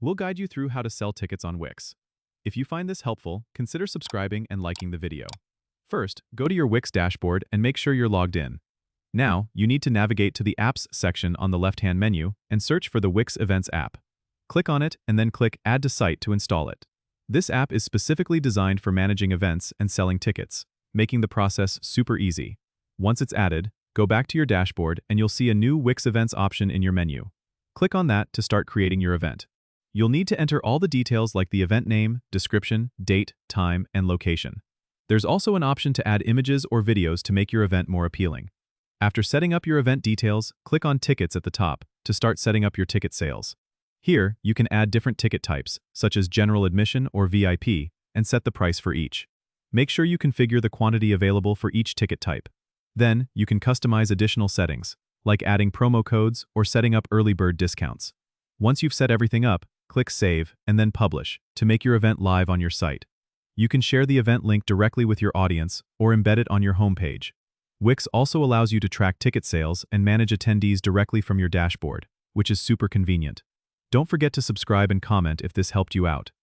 We'll guide you through how to sell tickets on Wix. If you find this helpful, consider subscribing and liking the video. First, go to your Wix dashboard and make sure you're logged in. Now, you need to navigate to the Apps section on the left-hand menu and search for the Wix Events app. Click on it and then click Add to Site to install it. This app is specifically designed for managing events and selling tickets, making the process super easy. Once it's added, go back to your dashboard and you'll see a new Wix Events option in your menu. Click on that to start creating your event. You'll need to enter all the details like the event name, description, date, time, and location. There's also an option to add images or videos to make your event more appealing. After setting up your event details, click on Tickets at the top to start setting up your ticket sales. Here, you can add different ticket types, such as general admission or VIP, and set the price for each. Make sure you configure the quantity available for each ticket type. Then, you can customize additional settings, like adding promo codes or setting up early bird discounts. Once you've set everything up, click Save and then Publish to make your event live on your site. You can share the event link directly with your audience or embed it on your homepage. Wix also allows you to track ticket sales and manage attendees directly from your dashboard, which is super convenient. Don't forget to subscribe and comment if this helped you out.